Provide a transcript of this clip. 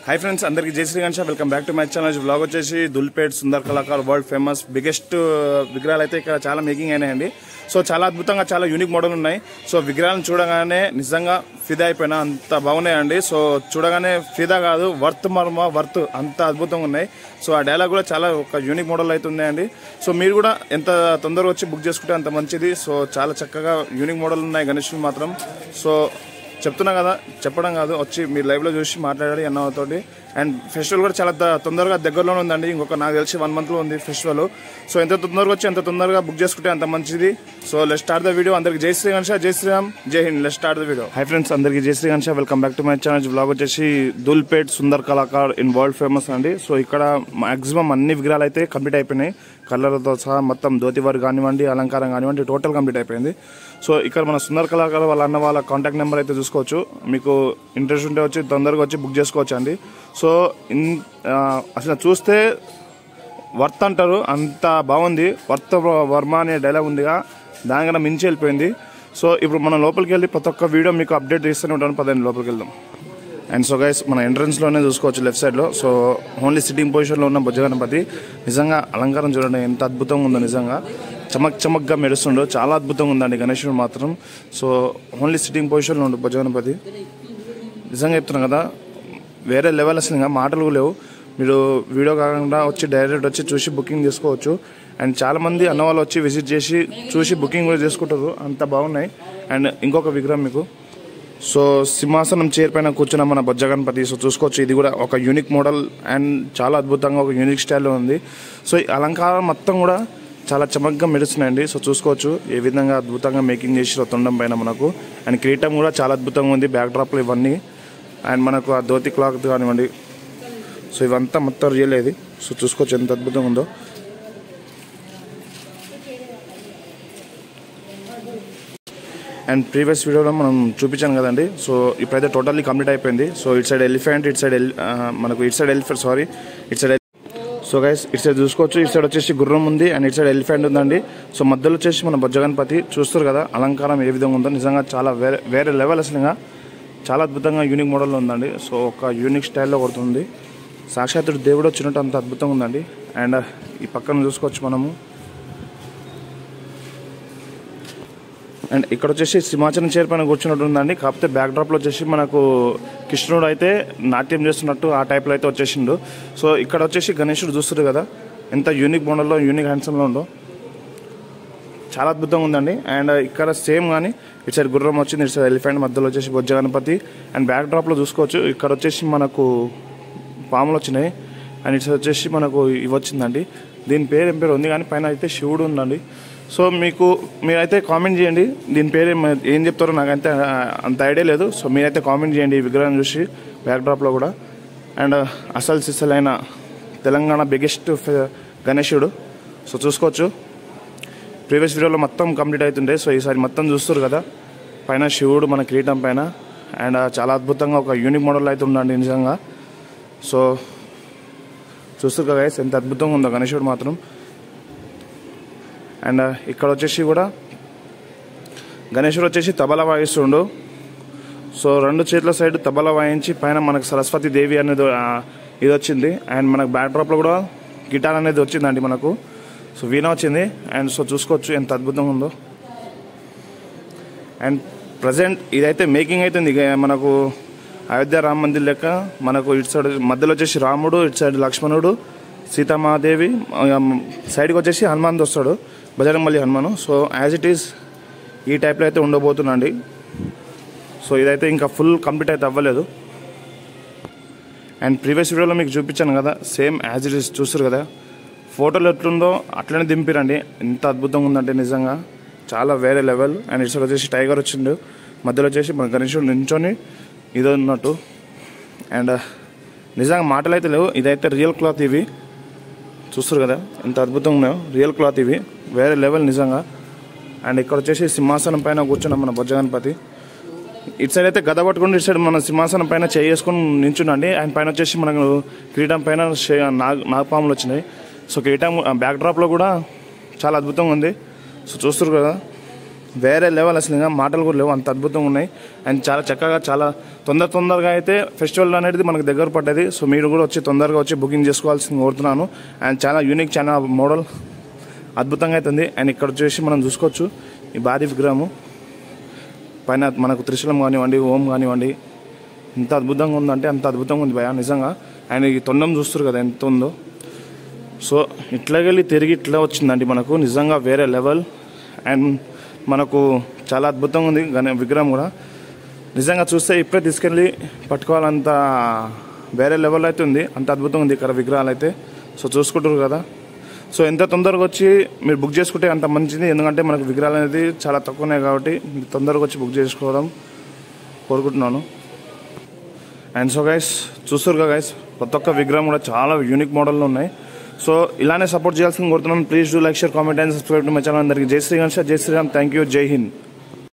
Hi friends अंदर की जय Shri Ganesh welcome back to my channel vlog వచ్చేసి Dhoolpet Sundar Kalakar world famous biggest విగ్రహాలు అయితే ఇక్కడ చాలా మేకింగ్ అయినాయండి. సో చాలా అద్భుతంగా చాలా యూనిక్ మోడల్ ఉన్నాయి. సో విగ్రహాలను చూడగానే నిజంగా ఫిదా అయిపోయినా అంత బాగున్నాయండి. సో చూడగానే ఫిదా కాదు వర్త్ అంత అద్భుతంగా ఉన్నాయి. సో ఆ డైలాగ్ కూడా చాలా ఒక యూనిక్ మోడల్ అయితే ఉన్నాయండి. సో మీరు కూడా ఎంత తొందరగా వచ్చి బుక్ చేసుకుంటే అంత మంచిది. సో చాలా చక్కగా యూనిక్ మోడల్ ఉన్నాయి గణేషులు మాత్రం. సో చెప్తున్నా కదా, చెప్పడం కాదు, వచ్చి మీరు లైవ్లో చూసి మాట్లాడాలి అన్నతోటి. అండ్ ఫెస్టివల్ కూడా చాలా తొందరగా దగ్గరలోనే ఉందండి. ఇంకొక నాకు తెలిసి 1 monthలో ఉంది ఫెస్టివల్. సో ఎంత తొందరగా వచ్చి ఎంత తొందరగా బుక్ చేసుకుంటే అంత మంచిది. So let's start the video. అందరికి జై శ్రీ గణేష్, జై శ్రీరామ్, జై Hind. Let's start the video. Hi friends అందరికి జై Shri Ganesh welcome back to my channel. Vlog వచ్చేసి Dhoolpet Sundar Kalakar in world famous అండి. సో ఇక్కడ మాక్సిమం అన్ని విగ్రహాలు అయితే కంప్లీట్ అయిపోయినాయి. కలర్తో సహా మొత్తం ధోతి వర్క్ కానివ్వండి, అలంకారం కానివ్వండి, టోటల్ కంప్లీట్ అయిపోయింది. సో ఇక్కడ మన సుందర్ కళాకారు వాళ్ళ అన్న వాళ్ళ కాంటాక్ట్ నెంబర్ అయితే చూసుకోవచ్చు. మీకు ఇంట్రెస్ట్ ఉంటే వచ్చి తొందరగా వచ్చి బుక్ చేసుకోవచ్చు అండి. సో అసలు చూస్తే వర్త్ అంటారు, అంత బాగుంది. వర్త్ వర్మ అనే డైలాగ్ ఉందిగా, దానికన్నా మించి వెళ్ళిపోయింది. సో ఇప్పుడు మనం లోపలికి వెళ్ళి ప్రతి ఒక్క వీడియో మీకు అప్డేట్ చేస్తూనే ఉంటాను. పదండి లోపలికి వెళ్దాం. అండ్ సో గైస్ మన ఎంట్రన్స్లోనే చూసుకోవచ్చు లెఫ్ట్ సైడ్లో. సో ఓన్లీ సిట్టింగ్ పొజిషన్లో ఉన్న బొజ్జ గణపతి. నిజంగా అలంకారం చూడండి ఎంత అద్భుతంగా ఉందో. నిజంగా చమక్గా మెరుస్తుండో, చాలా అద్భుతంగా ఉందండి గణేశుడు మాత్రం. సో ఓన్లీ సిట్టింగ్ పొజిషన్లో ఉండు బొజ్జ గణపతి. నిజంగా చెప్తున్నాం కదా, వేరే లెవెల్ అసలు ఇంకా మాటలు లేవు. మీరు వీడియో కాకుండా వచ్చి డైరెక్ట్ వచ్చి చూసి బుకింగ్ చేసుకోవచ్చు. అండ్ చాలామంది అన్న వాళ్ళు వచ్చి విజిట్ చేసి చూసి బుకింగ్ కూడా చేసుకుంటారు, అంత బాగున్నాయి. అండ్ ఇంకొక విగ్రహం మీకు, సో సింహాసనం చైర్ పైన కూర్చున్న మన బొజ్జ గణపతి. సో చూసుకోవచ్చు, ఇది కూడా ఒక యూనిక్ మోడల్ అండ్ చాలా అద్భుతంగా ఒక యూనిక్ స్టైల్లో ఉంది. సో ఈ అలంకారం మొత్తం కూడా చాలా చమక్గా మెరుస్తున్నాయండి. సో చూసుకోవచ్చు ఏ విధంగా అద్భుతంగా మేకింగ్ చేసి తొండం పైన మనకు. అండ్ కిరీటం కూడా చాలా అద్భుతంగా ఉంది, బ్యాక్ డ్రాప్లు ఇవన్నీ. అండ్ మనకు ఆ ధోతి క్లాత్ కానివ్వండి, సో ఇవంతా మొత్తం రియల్ ఇది. సో చూసుకోవచ్చు ఎంత అద్భుతంగా ఉందో. అండ్ ప్రీవియస్ వీడియోలో మనం చూపించాను కదండి. సో ఇప్పుడైతే టోటల్లీ కంప్లీట్ అయిపోయింది. So it side elephant, it side so guys ఇటు సైడ్ చూసుకోవచ్చు. ఇటు సైడ్ వచ్చేసి గుర్రం ఉంది అండ్ ఇటు సైడ్ ఎలిఫెంట్ ఉందండి. సో మధ్యలో వచ్చేసి మన బొజ్జ గణపతి. చూస్తారు కదా అలంకారం ఏ విధంగా ఉందో. నిజంగా చాలా వేరే లెవెల్ అసలు. చాలా అద్భుతంగా యూనిక్ మోడల్లో ఉందండి. సో ఒక యూనిక్ స్టైల్లో కొడుతుంది. సాక్షాత్తుడు దేవుడు వచ్చినట్టు అంత అద్భుతంగా ఉందండి. అండ్ ఈ పక్కన చూసుకోవచ్చు మనము. అండ్ ఇక్కడ వచ్చేసి సింహాచలం చైర్ పైన కూర్చున్నట్టు ఉందండి. కాకపోతే బ్యాక్ డ్రాప్లో వచ్చేసి మనకు కృష్ణుడు అయితే నాట్యం చేస్తున్నట్టు ఆ టైప్లో అయితే వచ్చేసిండు. సో ఇక్కడ వచ్చేసి గణేశుడు చూస్తారు కదా ఎంత యూనిక్ మోడల్లో యూనిక్ హ్యాండ్సమ్లో ఉందో, చాలా అద్భుతంగా ఉందండి. అండ్ ఇక్కడ సేమ్ కానీ ఇటు సైడ్ గుర్రం వచ్చింది, ఇటు సైడ్ ఎలిఫెంట్, మధ్యలో వచ్చేసి బొజ్జ గణపతి. అండ్ బ్యాక్ డ్రాప్లో చూసుకోవచ్చు ఇక్కడ వచ్చేసి మనకు పాములు వచ్చినాయి. అండ్ ఇటు సైడ్ వచ్చేసి మనకు ఇవి వచ్చిందండి. దీని పేరు ఏం పేరు ఉంది కానీ పైన అయితే శివుడు ఉందండి. సో మీరైతే కామెంట్ చేయండి దీని పేరు ఏం చెప్తారో, నాకైతే అంత ఐడియా లేదు. సో మీరైతే కామెంట్ చేయండి ఈ విగ్రహం చూసి బ్యాక్ డ్రాప్లో కూడా. అండ్ అసలు సిసలైన తెలంగాణ బిగ్గెస్ట్ గణేశుడు. సో చూసుకోవచ్చు ప్రీవియస్ వీడియోలో మొత్తం కంప్లీట్ అవుతుండే. సో ఈసారి మొత్తం చూస్తారు కదా, పైన శివుడు మన కిరీటం పైన. అండ్ చాలా అద్భుతంగా ఒక యూనిక్ మోడల్ అయితే ఉండండి నిజంగా. సో చూస్తారు కదా గైస్ ఎంత అద్భుతంగా ఉందో గణేశుడు మాత్రం. అండ్ ఇక్కడ వచ్చేసి కూడా గణేశుడు వచ్చేసి తబలా వాయిస్తుండు. సో 2 చేతుల సైడ్ తబలా వాయించి పైన మనకు సరస్వతి దేవి అనేది ఇది వచ్చింది. అండ్ మనకు బ్యాక్ డ్రాప్లో కూడా గిటార్ అనేది వచ్చిందండి మనకు. సో వీణ వచ్చింది. అండ్ సో చూసుకోవచ్చు ఎంత అద్భుతంగా ఉందో. అండ్ ప్రజెంట్ ఇదైతే మేకింగ్ అవుతుంది మనకు అయోధ్య రామ మందిర్ లెక్క. మనకు ఇటు సైడ్ మధ్యలో వచ్చేసి రాముడు, ఇటు సైడ్ లక్ష్మణుడు, సీతామాదేవి, సైడ్కి వచ్చేసి హనుమాన్ వస్తాడు, Bajrangbali Hanuman. So as it is ఈ టైప్లో అయితే ఉండబోతుందండి. సో ఇదైతే ఇంకా ఫుల్ కంప్లీట్ అయితే అవ్వలేదు. అండ్ ప్రీవియస్ వీడియోలో మీకు చూపించాను కదా, సేమ్ యాజ్ ఇట్ ఈస్ చూస్తారు కదా, ఫోటోలు ఎట్లుందో అట్లనే దింపిరండి. ఎంత అద్భుతంగా ఉందంటే నిజంగా చాలా వేరే లెవెల్. అండ్ ఇటు వచ్చేసి టైగర్ వచ్చిండు, మధ్యలో వచ్చేసి మన గణేశుడు నించొని ఇదో ఉన్నట్టు. అండ్ నిజంగా మాటలు అయితే లేవు, ఇదైతే రియల్ క్లాత్ ఇవి. చూస్తారు కదా ఎంత అద్భుతంగా ఉన్నాయో, రియల్ క్లాత్ ఇవి, వేరే లెవెల్ నిజంగా. అండ్ ఇక్కడ వచ్చేసి సింహాసనం పైన కూర్చున్న మన బొజ్జ గణపతి. ఇటు సైడ్ అయితే గద పట్టుకుని ఇటు సైడ్ మన సింహాసనం పైన చేసుకొని నించుండండి. ఆయన పైన వచ్చేసి మనకు కిరీటం పైన నాగపాములు వచ్చినాయి. సో కిరీటం బ్యాక్ డ్రాప్లో కూడా చాలా అద్భుతంగా ఉంది. సో చూస్తారు కదా వేరే లెవెల్, అసలు ఇంకా మాటలు కూడా లేవు, అంత అద్భుతంగా ఉన్నాయి. అండ్ చాలా చక్కగా, చాలా తొందరగా అయితే ఫెస్టివల్ అనేది మనకు దగ్గర పడ్డది. సో మీరు కూడా వచ్చి తొందరగా వచ్చి బుకింగ్ చేసుకోవాల్సింది కోరుతున్నాను. అండ్ చాలా యూనిక్, చాలా మోడల్ అద్భుతంగా అవుతుంది. అండ్ ఇక్కడ వచ్చేసి మనం చూసుకోవచ్చు ఈ భారీ విగ్రహము పైన మనకు త్రిశూలం కానివ్వండి, ఓం కానివ్వండి, ఎంత అద్భుతంగా ఉందంటే అంత అద్భుతంగా ఉంది భయ నిజంగా. అండ్ ఈ తొండం చూస్తారు కదా ఎంత ఉందో. సో ఇట్లాగెళ్ళి తిరిగి ఇట్లా వచ్చిందండి మనకు, నిజంగా వేరే లెవెల్. అండ్ మనకు చాలా అద్భుతంగా ఉంది విగ్రహం కూడా. నిజంగా చూస్తే ఇప్పుడే తీసుకెళ్ళి పట్టుకోవాలంత వేరే లెవెల్ అయితే ఉంది, అంత అద్భుతంగా ఉంది ఇక్కడ విగ్రహాలు అయితే. సో చూసుకుంటారు కదా. సో ఎంత తొందరగా వచ్చి మీరు బుక్ చేసుకుంటే అంత మంచిది, ఎందుకంటే మనకు విగ్రహాలు అనేది చాలా తక్కువ ఉన్నాయి కాబట్టి తొందరగా వచ్చి బుక్ చేసుకోవడం కోరుకుంటున్నాను. అండ్ సో గైస్ చూస్తారు కదా గైస్, ప్రతి ఒక్క విగ్రహం కూడా చాలా యూనిక్ మోడల్లో ఉన్నాయి. సో ఇలానే సపోర్ట్ చేయాల్సింది కోరుతున్నాను. Please do like, share, comment and subscribe to my channel. అందరికీ జై శ్రీరామ్, జై శ్రీరామ్. థ్యాంక్ యూ, జై హింద్.